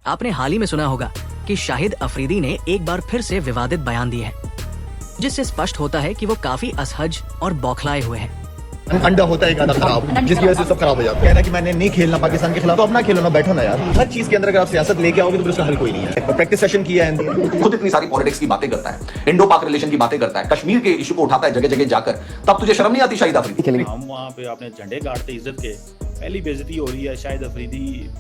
आपने हाल ही में सुना होगा कि शाहिद अफरीदी ने एक बार फिर से विवादित बयान दिए हैं, जिससे स्पष्ट होता है कि वो काफी असहज और बौखलाए हुए हैं। अंडा होता है एक आधा खराब, जिसकी वजह से सब खराब हो जाता है। कहना कि मैंने नहीं खेलना पाकिस्तान के खिलाफ, तो अपना खेलो ना, बैठो ना यार। हर चीज के अंदर अगर आप सियासत लेके आओगे तो उसका हल कोई नहीं है। प्रैक्टिस सेशन किया है, खुद इतनी सारी पॉलिटिक्स की बातें करता है, इंडो पाक रिलेशन की बातें करता है, कश्मीर के इशू को उठाता है जगह जगह जाकर, तब तुझे शर्म नहीं आती शाहिद अफरीदी? हम वहाँ पे अपने झंडे गाड़ते इज्जत के, पहली बेइज्जती हो रही है शाहिद अफरीदी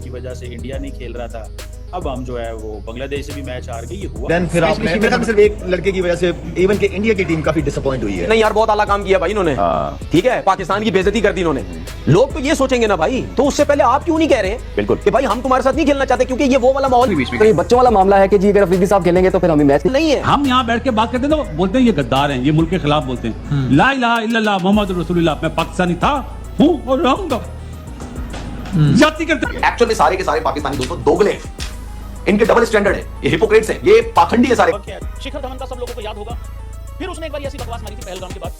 की वजह से इंडिया नहीं खेल रहा था। अब हम जो है वो बांग्लादेश से भी मैच हार गए, ये हुआ। देन फिर आपने मेरे ख्याल में सिर्फ एक लड़के की वजह से इवन के इंडिया की टीम काफी डिसअपॉइंट हुई है। नहीं यार, बहुत आला काम किया भाई इन्होंने। ठीक है, पाकिस्तान की बेइज्जती कर दी इन्होंने। लोग तो ये सोचेंगे ना भाई, तो उससे पहले आप क्यों नहीं कह रहे? बिल्कुल कि भाई हम तुम्हारे साथ नहीं खेलना चाहते, क्योंकि ये वो वाला माहौल बीच में, तो ये बच्चों वाला मामला है कि जी अगर अफरीदी साहब खेलेंगे तो फिर हमें मैच नहीं है। हम यहाँ बैठ के बात करते हैं तो बोलते हैं ये गद्दार हैं, ये मुल्क के खिलाफ बोलते हैं। ला इलाहा इल्लल्लाह मोहम्मद रसूलुल्लाह, मैं पाकिस्तानी था, हूँ और रहूंगा। जाति करते एक्चुअल में सारे के सारे पाकिस्तानी दोस्तों दोगले हैं, इनके डबल स्टैंडर्ड है, ये हिपोक्रेट्स हैं, ये पाखंडी है सारे। शिखर धवन का सब लोगों को याद होगा, फिर उसने एक बार ऐसी बकवास मारी थी पहलगाम के बाद,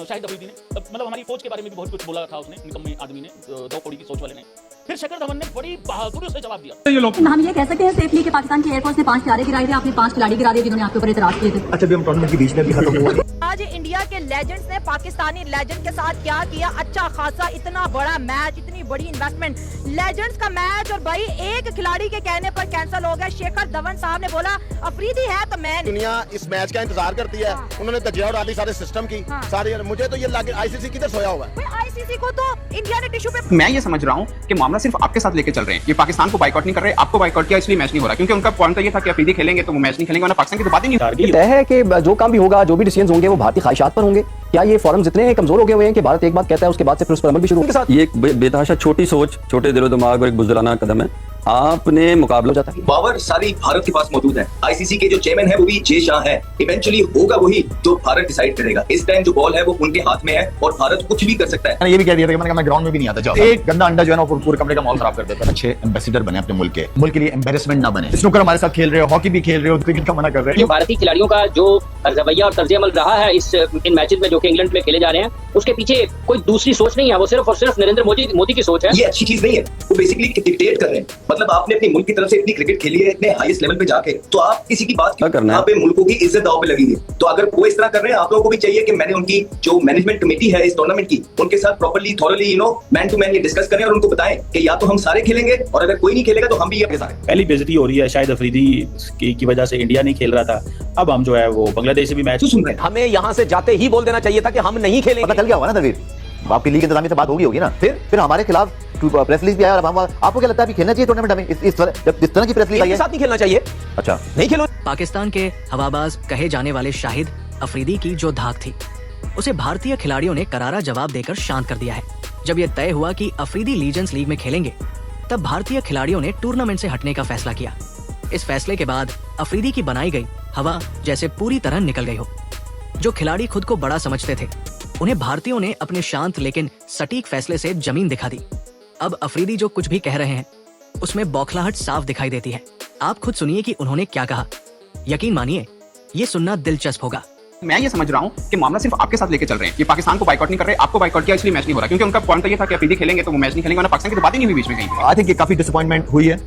शाहिद अफरीदी ने, मतलब हमारी फौज के बारे में भी बहुत कुछ बोला था उसने, निकम्मे आदमी ने, दो कौड़ी की सोच वाले ने। फिर शिखर धवन ने बड़ी बहादुरी से जवाब दिया। ये लोग हम ये कह सकते हैं सेफली कि पाकिस्तान की एयरफोर्स ने 5 खिलाड़ी गिराए थे, आपने 5 खिलाड़ी गिरा दिए जिन्होंने आपके ऊपर इतराज किए थे। अच्छा भी हम टूर्नामेंट के बीच में भी खत्म हुआ। आज इंडिया के लेजेंड्स ने पाकिस्तानी लेजेंड के साथ क्या किया, अच्छा खासा इतना बड़ा मैच, इतनी बड़ी इन्वेस्टमेंट, लेजेंड्स का मैच, और भाई एक खिलाड़ी के कहने पर कैंसिल हो गया। शेखर धवन साहब ने बोला अफरीदी है तो मैं। दुनिया इस मैच का इंतजार करती है। उन्होंने धज्जियां उड़ा दी सारे सिस्टम की, सारी। मुझे तो ये लगे आईसीसी किधर सोया हुआ है। आईसीसी को तो इंडिया ने टिश्यू पे। मैं ये समझ रहा हूँ कि मामला सिर्फ आपके साथ लेके चल रहे हैं, ये पाकिस्तान को बाइकआउट नहीं कर रहे, आपको बाइकआउट किया इसलिए मैच नहीं हो रहा, क्योंकि उनका पॉइंट तो ये था कि अफरीदी खेलेंगे तो वो मैच नहीं खेलेंगे, वरना पाकिस्तान की तो बात ही नहीं। तय है कि जो काम भी होगा, जो भी डिसीजन होंगे वो भारतीय ख्वाहिशात पर होंगे। क्या ये फॉरम्स इतने कमजोर हो गए हुए हैं कि भारत एक बात कहता है उसके बाद से फिर उस पर अमल भी शुरू के साथ? ये एक बेतहाशा छोटी सोच, छोटे दिलो दिमाग और एक बुज़दिलाना कदम है। आपने मुकाबला जाता है, पावर सारी भारत के पास मौजूद है। आईसीसी के जो चेयरमैन है वो भी जय शाह है। इवेंचुअली होगा वही तो भारत डिसाइड करेगा। इस टाइम जो बॉल है वो उनके हाथ में है और भारत कुछ भी कर सकता है। मैंने ये भी कह दिया था कि मैं ग्राउंड में भी नहीं आता। जाओ, एक गंदा अंडा जो है ना पूरे कमरे का माहौल खराब कर देता है। अच्छे एम्बेसडर बने अपने मुल्क के लिए एम्बेरसमेंट ना बने। स्नूकर हमारे साथ खेल रहे हो, हॉकी भी खेल रहे हो, क्रिकेट का मना कर रहे हो। भारतीय खिलाड़ियों का जो रवैया और तर्ज अमल रहा है इन मैचेस में जो कि इंग्लैंड में खेले जा रहे हैं, उसके पीछे कोई दूसरी सोच नहीं है, वो सिर्फ और सिर्फ नरेंद्र मोदी की सोच है। ये अच्छी चीज नहीं है। वो बेसिकली डिक्टेट कर रहे हैं। मतलब आपने अपने मुल्क की तरफ से इतनी क्रिकेट खेली है इतने हाईएस्ट लेवल पे जाके, तो आप किसी की बात करना है, पे मुल्कों की इज्जत दांव पे लगी है। तो अगर वो इस तरह कर रहे हैं, आप लोगों को भी चाहिए कि मैंने उनकी जो मैनेजमेंट कमेटी है इस टूर्नामेंट की, उनके साथ properly thoroughly man to man ये डिस्कस करें और उनको बताएं कि या तो हम सारे खेलेंगे और अगर कोई नहीं खेलेगा तो हम भी अपने सारे। पहली बेइज्जती हो रही है शाहिद अफरीदी की वजह से इंडिया नहीं खेल रहा था। अब हम जो है वो बांग्लादेश से भी मैच सुन रहे हैं। हमें यहाँ से जाते ही बोल देना चाहिए था कि हम नहीं खेलेंगे। पता चल गया होगा ना तनवीर, आपकी लीग इंतजामी से बात होगी ना। फिर हमारे खिलाफ प्रेस रिलीज भी आया और आपको क्या लगता है अभी खेलना चाहिए टूर्नामेंट हमें? इस तरह की प्रेस रिलीज आई है, साथ नहीं खेलना चाहिए। अच्छा नहीं खेलो। पाकिस्तान के हवाबाज कहे जाने वाले शाहिद अफरीदी की जो धाक थी, उसे भारतीय खिलाड़ियों ने करारा जवाब देकर शांत कर दिया है। जब यह तय हुआ कि अफरीदी लीजेंड्स लीग में खेलेंगे, तब भारतीय खिलाड़ियों ने टूर्नामेंट से हटने का फैसला किया। इस फैसले के बाद अफरीदी की बनाई गई हवा जैसे पूरी तरह निकल गई हो। जो खिलाड़ी खुद को बड़ा समझते थे, उन्हें भारतीयों ने अपने शांत लेकिन सटीक फैसले से जमीन दिखा दी। अब अफरीदी जो कुछ भी कह रहे हैं, उसमें बौखलाहट साफ दिखाई देती है। आप खुद सुनिए कि उन्होंने क्या कहा। यकीन मानिए, ये सुनना दिलचस्प होगा। मैं ये समझ रहा हूँ कि मामला सिर्फ आपके साथ लेके चल रहे हैं, ये पाकिस्तान को बाइकआउट नहीं कर रहे, आपको बाइकआउट किया इसलिए मैच नहीं हो रहा, क्योंकि उनका पॉइंट तो ये था कि अफरीदी खेलेंगे तो वो मैच नहीं खेलेंगे, वरना पाकिस्तान की तो बात ही नहीं हुई बीच में कहीं। आई थिंक ये काफी डिसअपॉइंटमेंट हुई है।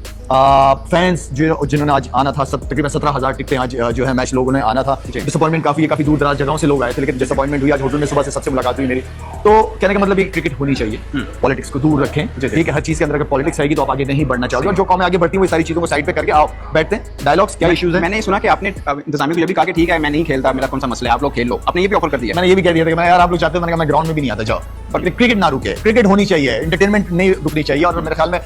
फैंस जिन्होंने आज आना था, तकरीबन 17,000 टिकटें आज जो है मैच लोगों ने आना था। डिसअपॉइंटमेंट काफी दूर दराज जगहों से लोग आए थे, लेकिन डिसअपॉइंटमेंट हुई। आज होटल में सुबह से सबसे मुलाकात हुई मेरी। तो कहने का मतलब ये क्रिकेट होनी चाहिए, पॉलिटिक्स को दूर रखें। ठीक है, हर चीज के अंदर अगर पॉलिटिक्स आएगी तो आप आगे नहीं बढ़ना चाहोगे, और जो कौमें आगे बढ़ती हैं वो सारी चीजों को साइड पे करके आप बैठते हैं। डायलॉग्स क्या इश्यूज है? मैंने सुना कि आपने इंतजामिया को ये भी कहा कि ठीक है मैं नहीं खेलता, मेरा कौन सा मसला है, आप लोग खेल लो। आपने ये भी ऑफर कर दिया। मैंने ये भी कह दिया था कि मैं यार आप लोग चाहते हो, मैंने कहा मैं ग्राउंड में भी नहीं आता। जाओ, पर क्रिकेट ना रुके, क्रिकेट होनी चाहिए, एंटरटेनमेंट नहीं रुकनी चाहिए। और मेरे ख्याल में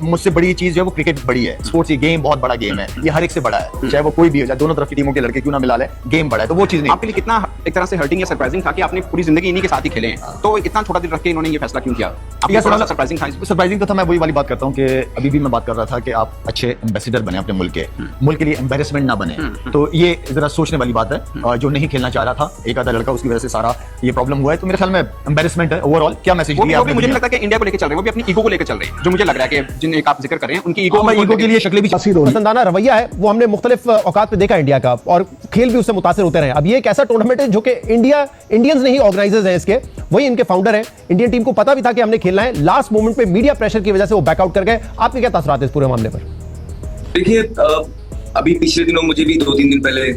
मुझसे बड़ी चीज जो है वो क्रिकेट बड़ी है। स्पोर्ट्स ये गेम बहुत बड़ा गेम है, ये हर एक से बड़ा है, चाहे वो कोई भी हो, चाहे दोनों तरफ की टीमों के लड़के क्यों ना मिला ले, गेम बड़ा है। तो वो चीज नहीं। आपके लिए कितना एक तरह से हर्टिंग या सरप्राइजिंग था कि आपने पूरी जिंदगी इन्हीं के साथ ही खेले हैं, तो इतना थोड़ा दिन रख के इन्होंने ये फैसला क्यों किया? सरप्राइजिंग था? सरप्राइजिंग तो था। मैं वही वाली बात करता हूँ कि अभी भी मैं बात कर रहा था कि आप अच्छे एम्बेसडर बने अपने मुल्क के लिए एम्बेरसमेंट ना बने। तो ये जरा सोचने वाली बात है। जो नहीं खेलना चाह रहा था एक आधा लड़का, उसकी वजह से सारा ये प्रॉब्लम हुआ है। तो मेरे ख्याल में एम्बेरसमेंट है ओवरऑल। क्या मैसेज दिया आपने? मुझे नहीं लगता कि इंडिया को लेकर चल रहे हैं, वो भी अपनी ईगो को लेकर चल रहे हैं, जो मुझे लग रहा है कि जिन एक आप जिक्र कर रहे हैं उनकी ईगो के लिए शक्लें भी पसंदाना रवैया है वो हमने मुख्तलिफ औकात पे देखा इंडिया का, और खेल भी उससे मुतासिर होते रहे। अब ये एक ऐसा टूर्नामेंट है जो कि इंडियंस नहीं ऑर्गेनाइजर्स हैं इसके, वही इनके फाउंडर हैं। इंडियन टीम को पता भी था कि हमने खेलना है, लास्ट मोमेंट पे मीडिया प्रेशर की वजह से वो बैकआउट कर गए। आपके क्या तासुरात है इस पूरे मामले पर? देखिए, अभी पिछले दिनों मुझे भी 2-3 दिन पहले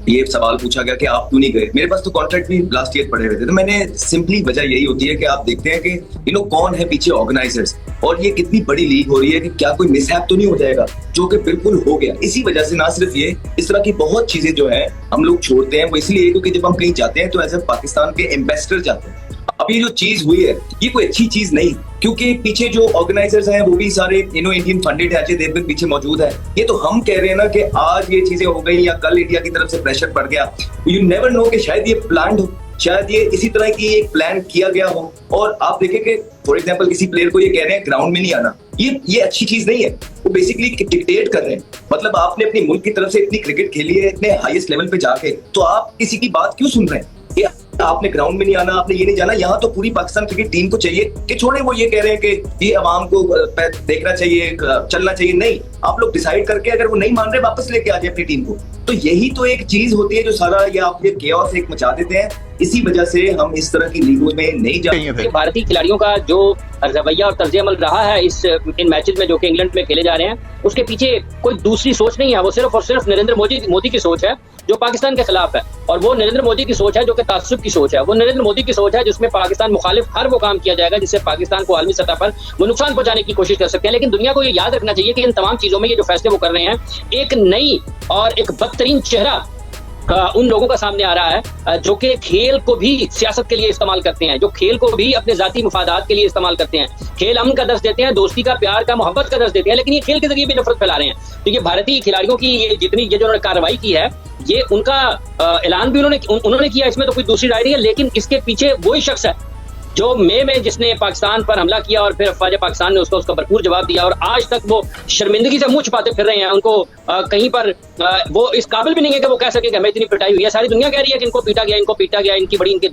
ये सवाल पूछा गया कि आप क्यों नहीं गए। मेरे पास तो कॉन्ट्रैक्ट भी लास्ट ईयर पड़े हुए थे, तो मैंने सिंपली वजह यही होती है कि आप देखते हैं कि कौन है पीछे ऑर्गेनाइजर्स, और ये कितनी बड़ी लीग हो रही है कि क्या कोई मिसहैप तो नहीं हो जाएगा, जो कि बिल्कुल हो गया। इसी वजह से ना सिर्फ ये, इस तरह की बहुत चीजें जो है हम लोग छोड़ते हैं, वो इसलिए क्योंकि जब हम कहीं जाते हैं तो एज ए पाकिस्तान के एम्बेसडर जाते हैं। अब ये जो चीज हुई है ये कोई अच्छी चीज नहीं, क्योंकि पीछे जो ऑर्गेनाइजर्स हैं वो भी सारे इंडियन फंडेड है, अजय देवगन पीछे मौजूद है। ये तो हम कह रहे हैं ना कि आज ये चीजें हो गई या कल इंडिया की तरफ से प्रेशर पड़ गया, यू नेवर नो कि शायद ये प्लान्ड हो, शायद ये इसी तरह की एक प्लान किया गया हो। और आप देखें कि फॉर एग्जांपल किसी प्लेयर को ये कह रहे हैं ग्राउंड में नहीं आना, ये अच्छी चीज नहीं है। वो बेसिकली डिक्टेट कर रहे हैं, मतलब आपने अपने मुल्क की तरफ से इतनी क्रिकेट खेली है इतने हाईएस्ट लेवल पे जाके, तो आप किसी की बात क्यों सुन रहे हैं? आपने ग्राउंड में नहीं आना, आपने ये नहीं जाना। यहाँ तो पूरी पाकिस्तान क्रिकेट टीम को चाहिए कि छोड़े, वो ये कह रहे हैं कि ये अवाम को देखना चाहिए, चलना चाहिए। नहीं, आप लोग डिसाइड करके अगर वो नहीं मान रहे वापस लेके आ जाए अपनी टीम को। तो यही तो एक चीज होती है जो सारा ये आप ये केओस एक मचा देते हैं। इसी वजह से हम इस तरह की लीगों में नहीं जाते। भारतीय खिलाड़ियों का जो रवैया और तर्ज अमल रहा है इन मैचेस में जो कि इंग्लैंड में खेले जा रहे हैं, उसके पीछे कोई दूसरी सोच नहीं है, वो सिर्फ और सिर्फ नरेंद्र मोदी की सोच है जो पाकिस्तान के खिलाफ है। और वो नरेंद्र मोदी की सोच है जो कि तासुब की सोच है। वो नरेंद्र मोदी की सोच है जिसमें पाकिस्तान मुखालिफ हर वो काम किया जाएगा जिससे पाकिस्तान को आलमी सतह पर वो नुकसान पहुंचाने की कोशिश कर सकते हैं। लेकिन दुनिया को ये याद रखना चाहिए कि इन तमाम चीजों में ये जो फैसले वो कर रहे हैं, एक नई और एक बदतरीन चेहरा उन लोगों का सामने आ रहा है जो कि खेल को भी सियासत के लिए इस्तेमाल करते हैं, जो खेल को भी अपने जाती मुफादात के लिए इस्तेमाल करते हैं। खेल अमन का दर्ज देते हैं, दोस्ती का, प्यार का, मोहब्बत का दर्ज देते हैं, लेकिन ये खेल के जरिए भी नफरत फैला रहे हैं। तो ये भारतीय खिलाड़ियों की ये जो उन्होंने कार्रवाई की है, ये उनका ऐलान भी उन्होंने किया, इसमें तो कोई दूसरी राय नहीं है। लेकिन इसके पीछे वही शख्स है जो मई में जिसने पाकिस्तान पर हमला किया और फिर अफवाज पाकिस्तान ने उसका भरपूर जवाब दिया, और आज तक वो शर्मिंदगी से मुंह छुपाते फिर रहे हैं। उनको कहीं पर वो इस काबिल भी नहीं है कि वो कह सके कि हमें इतनी पिटाई हुई है। सारी दुनिया कह रही है कि इनको पीटा गया, इनकी बड़ी इनकी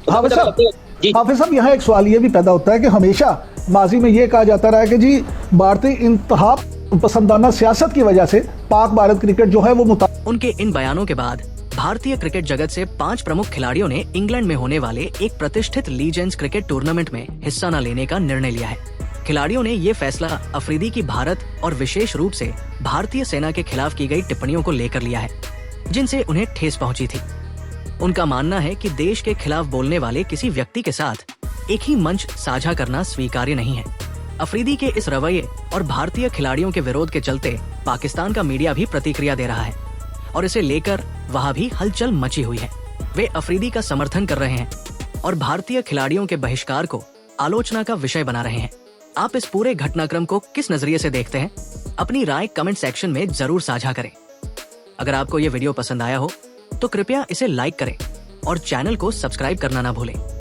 हाफिज साहब, यहाँ एक सवाल ये भी पैदा होता है कि हमेशा माजी में ये कहा जाता रहा है कि जी भारतीय इंतहा पसंदाना सियासत की वजह से पाक भारत क्रिकेट जो है वो उनके इन बयानों के बाद भारतीय क्रिकेट जगत से 5 प्रमुख खिलाड़ियों ने इंग्लैंड में होने वाले एक प्रतिष्ठित लीजेंड्स क्रिकेट टूर्नामेंट में हिस्सा न लेने का निर्णय लिया है। खिलाड़ियों ने ये फैसला अफरीदी की भारत और विशेष रूप से भारतीय सेना के खिलाफ की गई टिप्पणियों को लेकर लिया है, जिनसे उन्हें ठेस पहुंची थी। उनका मानना है कि देश के खिलाफ बोलने वाले किसी व्यक्ति के साथ एक ही मंच साझा करना स्वीकार्य नहीं है। अफरीदी के इस रवैये और भारतीय खिलाड़ियों के विरोध के चलते पाकिस्तान का मीडिया भी प्रतिक्रिया दे रहा है और इसे लेकर वहां भी हलचल मची हुई है। वे अफरीदी का समर्थन कर रहे हैं और भारतीय खिलाड़ियों के बहिष्कार को आलोचना का विषय बना रहे हैं। आप इस पूरे घटनाक्रम को किस नजरिए से देखते हैं? अपनी राय कमेंट सेक्शन में जरूर साझा करें। अगर आपको ये वीडियो पसंद आया हो तो कृपया इसे लाइक करें और चैनल को सब्सक्राइब करना ना भूलें।